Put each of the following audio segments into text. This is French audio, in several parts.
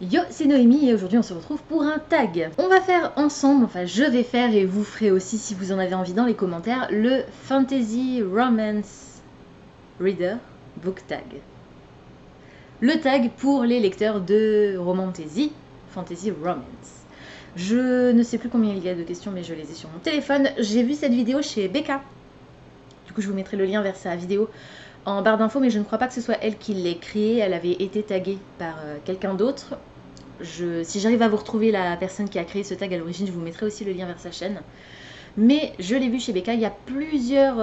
Yo, c'est Noémie et aujourd'hui on se retrouve pour un tag. On va faire ensemble, enfin je vais faire et vous ferez aussi si vous en avez envie dans les commentaires, le Fantasy Romance Reader Book Tag. Le tag pour les lecteurs de Fantasy Romance. Je ne sais plus combien il y a de questions mais je les ai sur mon téléphone. J'ai vu cette vidéo chez Becca. Du coup je vous mettrai le lien vers sa vidéo en barre d'infos, mais je ne crois pas que ce soit elle qui l'ait créée. Elle avait été taguée par quelqu'un d'autre. Si j'arrive à vous retrouver la personne qui a créé ce tag à l'origine, je vous mettrai aussi le lien vers sa chaîne. Mais je l'ai vu chez Becca il y a plusieurs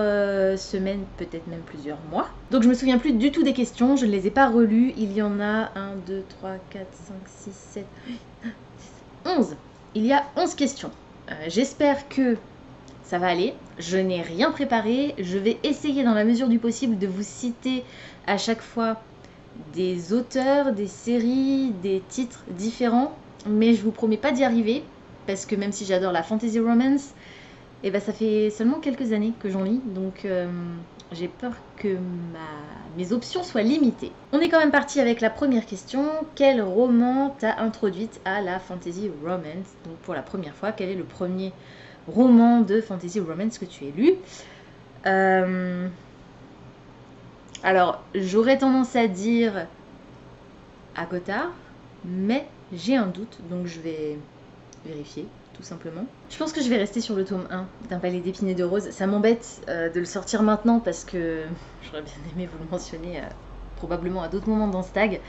semaines, peut-être même plusieurs mois. Donc je me souviens plus du tout des questions, je ne les ai pas relues. Il y en a 1, 2, 3, 4, 5, 6, 7, 11. Il y a 11 questions. J'espère que ça va aller. Je n'ai rien préparé. Je vais essayer dans la mesure du possible de vous citer à chaque fois des auteurs, des séries, des titres différents. Mais je vous promets pas d'y arriver. Parce que même si j'adore la fantasy romance, et ben ça fait seulement quelques années que j'en lis. Donc j'ai peur que mes options soient limitées. On est quand même parti avec la première question. Quel roman t'a introduite à la fantasy romance? Donc pour la première fois, quel est le premier roman de fantasy romance que tu aies lu? Alors, j'aurais tendance à dire ACOTAR, mais j'ai un doute, donc je vais vérifier, tout simplement. Je pense que je vais rester sur le tome 1 d'un palais d'épines et de roses. Ça m'embête de le sortir maintenant parce que j'aurais bien aimé vous le mentionner probablement à d'autres moments dans ce tag.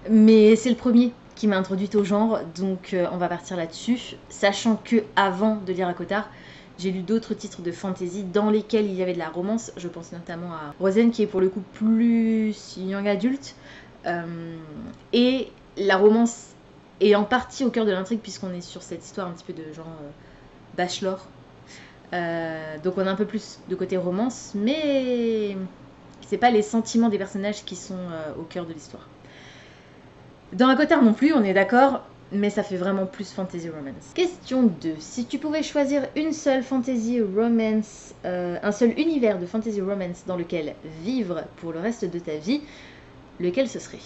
Mais c'est le premier qui m'a introduite au genre, donc on va partir là-dessus. Sachant que avant de lire ACOTAR, j'ai lu d'autres titres de fantasy dans lesquels il y avait de la romance. Je pense notamment à Rosen, qui est pour le coup plus young adulte. Et la romance est en partie au cœur de l'intrigue, puisqu'on est sur cette histoire un petit peu de genre bachelor. Donc on a un peu plus de côté romance, mais c'est pas les sentiments des personnages qui sont au cœur de l'histoire. Dans ACOTAR non plus, on est d'accord, mais ça fait vraiment plus fantasy romance. Question 2. Si tu pouvais choisir une seule fantasy romance, un seul univers de fantasy romance dans lequel vivre pour le reste de ta vie, lequel ce serait?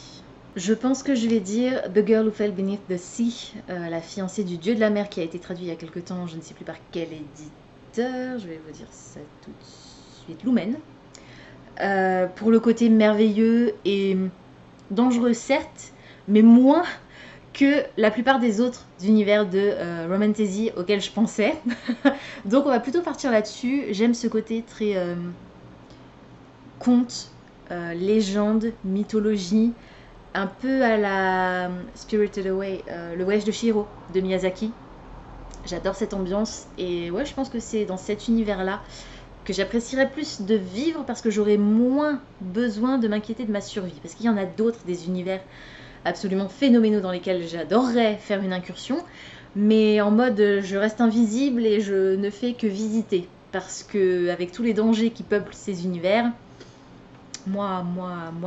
Je pense que je vais dire The Girl Who Fell Beneath the Sea, la fiancée du dieu de la mer, qui a été traduit il y a quelque temps, je ne sais plus par quel éditeur, je vais vous dire ça tout de suite, Lumen. Pour le côté merveilleux et dangereux certes, mais moins que la plupart des autres univers de Romantasy auxquels je pensais. Donc on va plutôt partir là-dessus. J'aime ce côté très conte, légende, mythologie, un peu à la Spirited Away, le voyage de Chihiro de Miyazaki. J'adore cette ambiance et ouais, je pense que c'est dans cet univers-là que j'apprécierais plus de vivre parce que j'aurais moins besoin de m'inquiéter de ma survie. Parce qu'il y en a d'autres, des univers absolument phénoménaux dans lesquels j'adorerais faire une incursion, mais en mode je reste invisible et je ne fais que visiter. Parce que avec tous les dangers qui peuplent ces univers, moi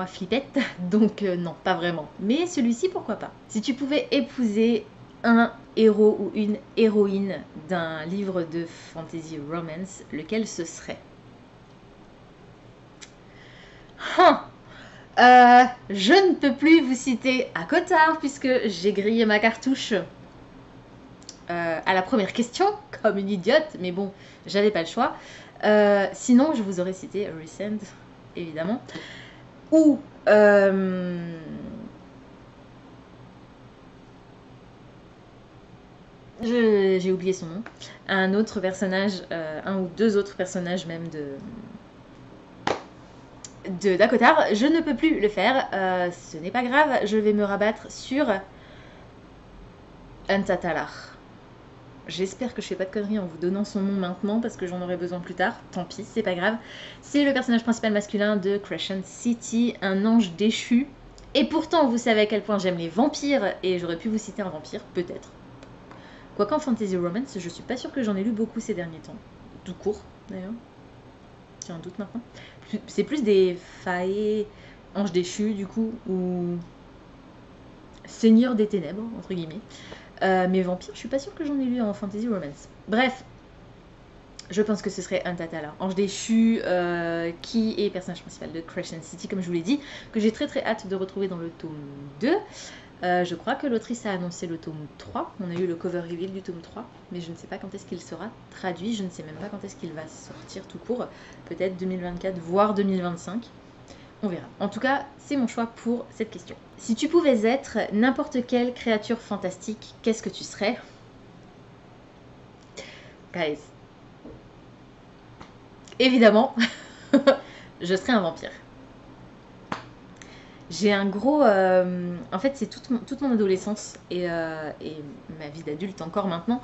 flippette, donc non, pas vraiment. Mais celui-ci, pourquoi pas. Si tu pouvais épouser un héros ou une héroïne d'un livre de fantasy romance, lequel ce serait? Je ne peux plus vous citer ACOTAR puisque j'ai grillé ma cartouche à la première question, comme une idiote, mais bon, j'avais pas le choix. Sinon, je vous aurais cité Recent, évidemment. Ou j'ai oublié son nom. Un autre personnage, un ou deux autres personnages même d'ACOTAR. Je ne peux plus le faire, ce n'est pas grave, je vais me rabattre sur Untatalar. J'espère que je fais pas de conneries en vous donnant son nom maintenant parce que j'en aurai besoin plus tard, tant pis, c'est pas grave. C'est le personnage principal masculin de Crescent City, un ange déchu. Et pourtant, vous savez à quel point j'aime les vampires et j'aurais pu vous citer un vampire, peut-être. Quoique en fantasy romance, je suis pas sûre que j'en ai lu beaucoup ces derniers temps. Tout court, d'ailleurs. J'ai un doute maintenant. C'est plus des fae, anges déchus, du coup, ou seigneur des ténèbres, entre guillemets. Mais vampires, je suis pas sûre que j'en ai lu en fantasy romance. Bref, je pense que ce serait Untatalar, ange déchu, qui est personnage principal de Crescent City, comme je vous l'ai dit, que j'ai très hâte de retrouver dans le tome 2. Je crois que l'autrice a annoncé le tome 3. On a eu le cover reveal du tome 3, mais je ne sais pas quand est-ce qu'il sera traduit. Je ne sais même pas quand est-ce qu'il va sortir tout court. Peut-être 2024, voire 2025. On verra. En tout cas, c'est mon choix pour cette question. Si tu pouvais être n'importe quelle créature fantastique, qu'est-ce que tu serais? Guys. Évidemment, je serais un vampire. J'ai un gros... en fait, c'est toute mon adolescence et ma vie d'adulte encore maintenant.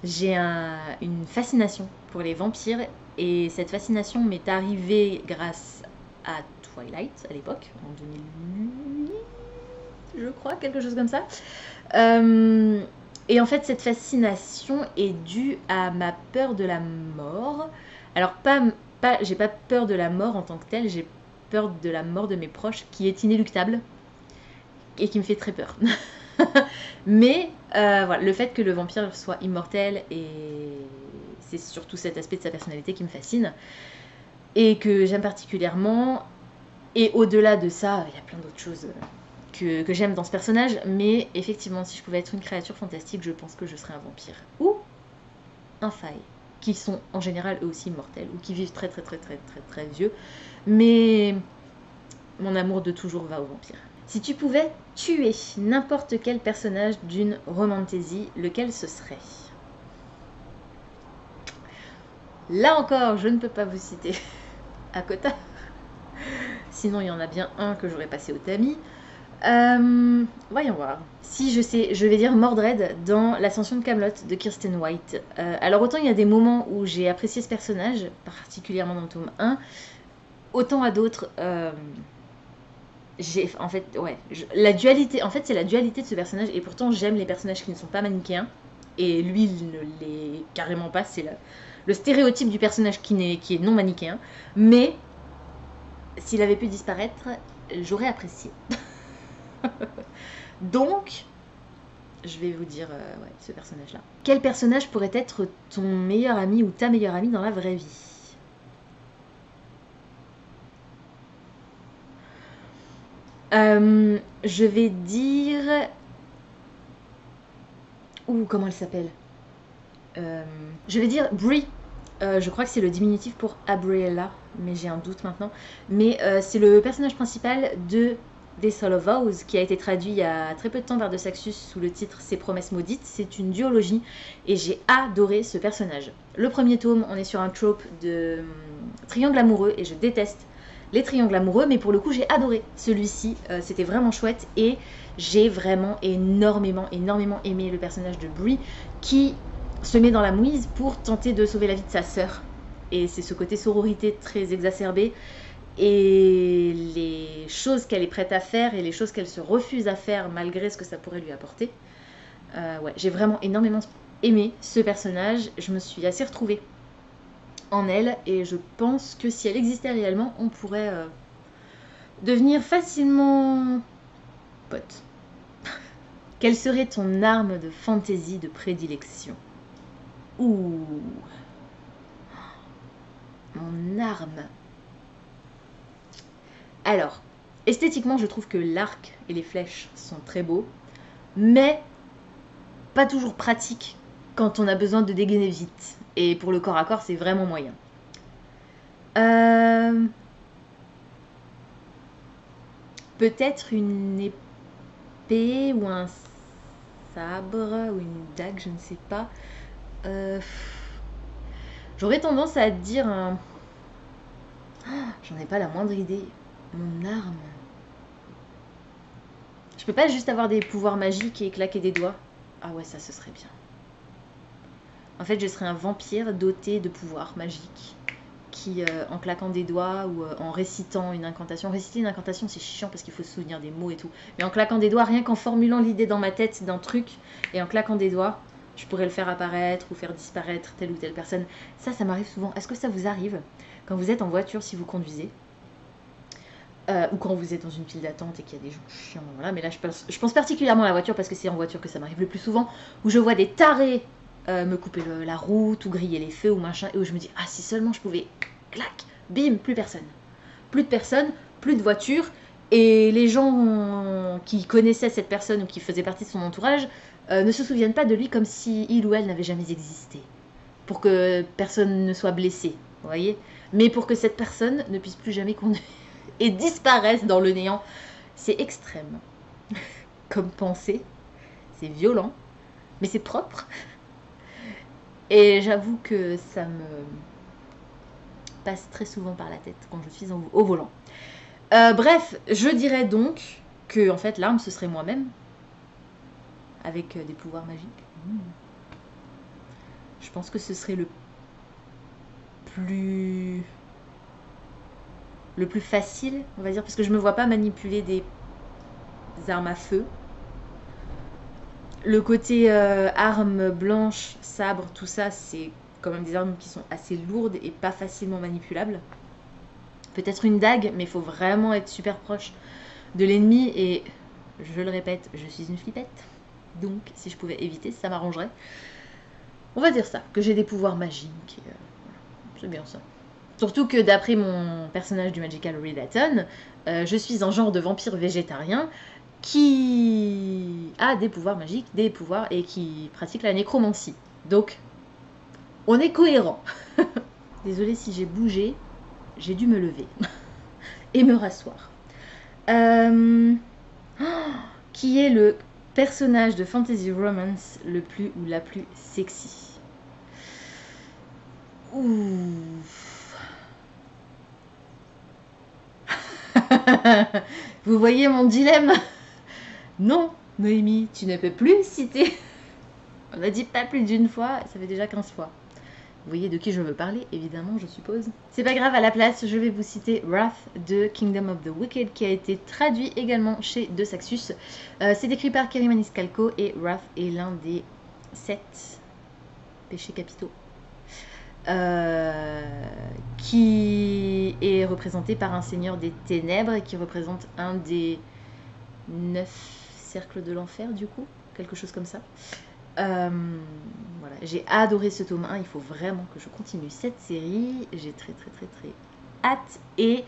J'ai une fascination pour les vampires. Et cette fascination m'est arrivée grâce à Twilight, à l'époque, en 2008, je crois, quelque chose comme ça. Et en fait, cette fascination est due à ma peur de la mort. Alors, j'ai pas peur de la mort en tant que telle, j'ai peur de la mort de mes proches qui est inéluctable et qui me fait très peur. Mais voilà, le fait que le vampire soit immortel, et c'est surtout cet aspect de sa personnalité qui me fascine et que j'aime particulièrement. Et au-delà de ça, il y a plein d'autres choses que j'aime dans ce personnage. Mais effectivement, si je pouvais être une créature fantastique, je pense que je serais un vampire. Ou un faille, qui sont en général eux aussi immortels, ou qui vivent très très très très très très vieux. Mais mon amour de toujours va au vampire. Si tu pouvais tuer n'importe quel personnage d'une romantasy, lequel ce serait? Là encore, je ne peux pas vous citer Akota. Sinon, il y en a bien un que j'aurais passé au tamis. Voyons voir. Si je sais, je vais dire Mordred dans l'Ascension de Camelot de Kirsten White. Alors autant il y a des moments où j'ai apprécié ce personnage, particulièrement dans le tome 1, autant à d'autres, en fait, ouais, la dualité, en fait c'est la dualité de ce personnage, et pourtant j'aime les personnages qui ne sont pas manichéens, et lui il ne l'est carrément pas, c'est le stéréotype du personnage qui est non manichéen, mais s'il avait pu disparaître, j'aurais apprécié. Donc, je vais vous dire ouais, ce personnage-là. Quel personnage pourrait être ton meilleur ami ou ta meilleure amie dans la vraie vie? Je vais dire... comment elle s'appelle? Je vais dire Brie. Je crois que c'est le diminutif pour Abriella, mais j'ai un doute maintenant. Mais c'est le personnage principal de The Soul of Vows, qui a été traduit il y a très peu de temps par De Saxus sous le titre Ses promesses maudites. C'est une duologie et j'ai adoré ce personnage. Le premier tome, on est sur un trope de triangle amoureux et je déteste les triangles amoureux, mais pour le coup j'ai adoré celui-ci, c'était vraiment chouette et j'ai vraiment énormément aimé le personnage de Brie qui se met dans la mouise pour tenter de sauver la vie de sa sœur. Et c'est ce côté sororité très exacerbé et les choses qu'elle est prête à faire et les choses qu'elle se refuse à faire malgré ce que ça pourrait lui apporter. Ouais, j'ai vraiment énormément aimé ce personnage, je me suis assez retrouvée en elle et je pense que si elle existait réellement, on pourrait devenir facilement pote. Quelle serait ton arme de fantasy de prédilection? Ouh, mon arme. Alors, esthétiquement, je trouve que l'arc et les flèches sont très beaux, mais pas toujours pratiques quand on a besoin de dégainer vite. Et pour le corps à corps, c'est vraiment moyen. Peut-être une épée ou un sabre ou une dague, je ne sais pas. J'aurais tendance à dire un... j'en ai pas la moindre idée. Mon arme. Je peux pas juste avoir des pouvoirs magiques et claquer des doigts. Ah ouais, ça, ce serait bien. En fait, je serais un vampire doté de pouvoirs magiques qui, en claquant des doigts ou en récitant une incantation... Réciter une incantation, c'est chiant parce qu'il faut se souvenir des mots et tout. Mais en claquant des doigts, rien qu'en formulant l'idée dans ma tête d'un truc et en claquant des doigts, je pourrais le faire apparaître ou faire disparaître telle ou telle personne. Ça m'arrive souvent. Est-ce que ça vous arrive quand vous êtes en voiture, si vous conduisez ou quand vous êtes dans une file d'attente et qu'il y a des gens chiants, voilà. Mais là, je pense particulièrement à la voiture parce que c'est en voiture que ça m'arrive le plus souvent, où je vois des tarés me couper la route ou griller les feux ou machin, et où je me dis, ah, si seulement je pouvais, clac, bim, plus personne. Plus de personnes, plus de voitures, Et les gens qui connaissaient cette personne ou qui faisaient partie de son entourage ne se souviennent pas de lui comme si il ou elle n'avait jamais existé. Pour que personne ne soit blessé, vous voyez. Mais pour que cette personne ne puisse plus jamais conduire et disparaisse dans le néant. C'est extrême comme pensée. C'est violent, mais c'est propre. Et j'avoue que ça me passe très souvent par la tête quand je suis au volant. Bref, je dirais donc que en fait l'arme ce serait moi-même avec des pouvoirs magiques. Je pense que ce serait le plus facile, on va dire, parce que je me vois pas manipuler des armes à feu. Le côté armes blanches, sabre, tout ça, c'est quand même des armes qui sont assez lourdes et pas facilement manipulables. Peut-être une dague, mais il faut vraiment être super proche de l'ennemi. Et je le répète, je suis une flippette. Donc, si je pouvais éviter, ça m'arrangerait. On va dire ça, que j'ai des pouvoirs magiques. C'est bien ça. Surtout que d'après mon personnage du Magical Redaton, je suis un genre de vampire végétarien qui a des pouvoirs magiques, des pouvoirs et qui pratique la nécromancie. Donc, on est cohérent. Désolée si j'ai bougé, j'ai dû me lever et me rasseoir. Qui est le personnage de fantasy romance le plus ou la plus sexy? Ouf. Vous voyez mon dilemme? Non, Noémie, tu ne peux plus citer. On a dit pas plus d'une fois, ça fait déjà 15 fois. Vous voyez de qui je veux parler, évidemment, je suppose. C'est pas grave, à la place, je vais vous citer Wrath de Kingdom of the Wicked, qui a été traduit également chez De Saxus. C'est écrit par Kerry Maniscalco et Wrath est l'un des 7 péchés capitaux. Qui est représenté par un seigneur des ténèbres et qui représente un des 9 cercles de l'enfer, du coup, quelque chose comme ça. Voilà, j'ai adoré ce tome 1, il faut vraiment que je continue cette série, j'ai très hâte. Et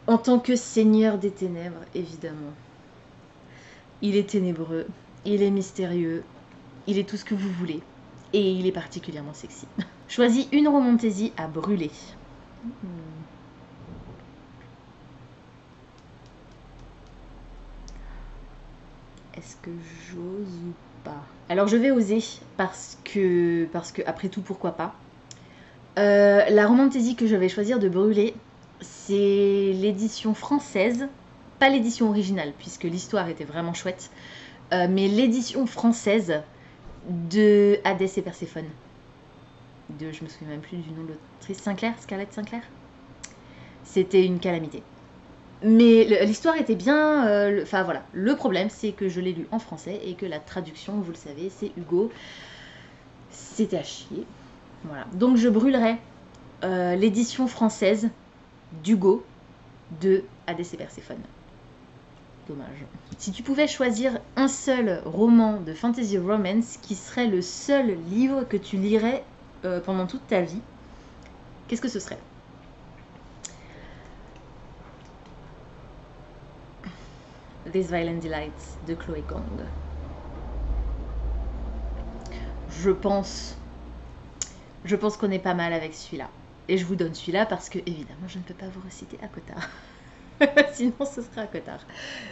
en tant que seigneur des ténèbres, évidemment, il est ténébreux, il est mystérieux, il est tout ce que vous voulez, et il est particulièrement sexy. Choisis une romantaisie à brûler. Est-ce que j'ose ou pas? Alors je vais oser parce que après tout pourquoi pas. La romantaisie que je vais choisir de brûler, c'est l'édition française, pas l'édition originale puisque l'histoire était vraiment chouette, mais l'édition française de Hadès et Perséphone. Je me souviens même plus du nom de l'autrice, Scarlett Sinclair. C'était une calamité. Mais l'histoire était bien, enfin voilà, le problème c'est que je l'ai lu en français et que la traduction, vous le savez, c'est Hugo. C'était à chier. Voilà. Donc je brûlerai l'édition française d'Hugo de Hadès et Perséphone. Dommage. Si tu pouvais choisir un seul roman de fantasy romance qui serait le seul livre que tu lirais pendant toute ta vie, qu'est-ce que ce serait? These Violent Delights de Chloé Gang. Je pense qu'on est pas mal avec celui-là. Et je vous donne celui-là parce que, évidemment, je ne peux pas vous reciter à Cotard. Sinon, ce serait à Cotard.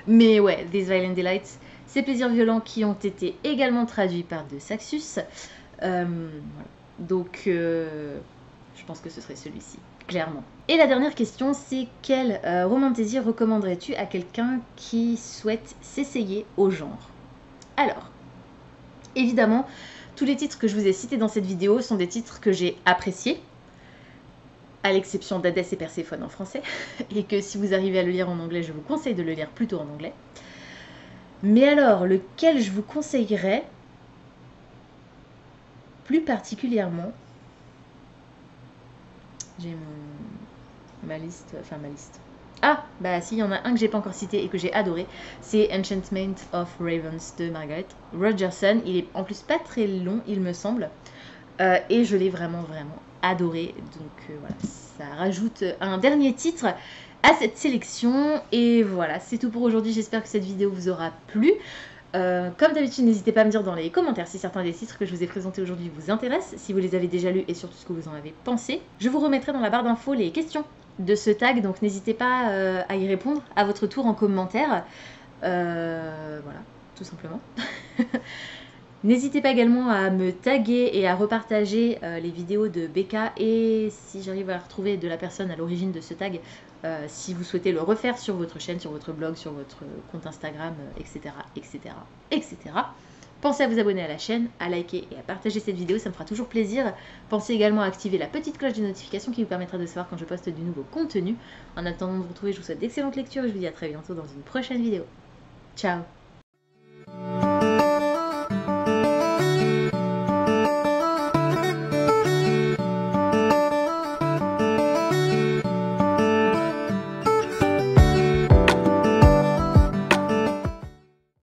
Mais ouais, These Violent Delights, ces plaisirs violents qui ont été également traduits par De Saxus. Voilà. Donc, je pense que ce serait celui-ci, clairement. Et la dernière question, c'est quelle romantaisie recommanderais-tu à quelqu'un qui souhaite s'essayer au genre? Alors, évidemment, tous les titres que je vous ai cités dans cette vidéo sont des titres que j'ai appréciés, à l'exception d'Hadès et Perséphone en français, et que si vous arrivez à le lire en anglais, je vous conseille de le lire plutôt en anglais. Mais alors, lequel je vous conseillerais plus particulièrement? J'ai ma liste, enfin ma liste. Ah, bah si, il y en a un que j'ai pas encore cité et que j'ai adoré, c'est Enchantment of Ravens de Margaret Rogerson. Il est en plus pas très long, il me semble, et je l'ai vraiment adoré. Donc voilà, ça rajoute un dernier titre à cette sélection. Et voilà, c'est tout pour aujourd'hui. J'espère que cette vidéo vous aura plu. Comme d'habitude, n'hésitez pas à me dire dans les commentaires si certains des titres que je vous ai présentés aujourd'hui vous intéressent, si vous les avez déjà lus et surtout ce que vous en avez pensé. Je vous remettrai dans la barre d'infos les questions de ce tag, donc n'hésitez pas à y répondre à votre tour en commentaire. Voilà, tout simplement. N'hésitez pas également à me taguer et à repartager les vidéos de Becca et si j'arrive à retrouver de la personne à l'origine de ce tag, si vous souhaitez le refaire sur votre chaîne, sur votre blog, sur votre compte Instagram, etc., etc., etc. Pensez à vous abonner à la chaîne, à liker et à partager cette vidéo, ça me fera toujours plaisir. Pensez également à activer la petite cloche de notification qui vous permettra de savoir quand je poste du nouveau contenu. En attendant de vous retrouver, je vous souhaite d'excellentes lectures et je vous dis à très bientôt dans une prochaine vidéo. Ciao!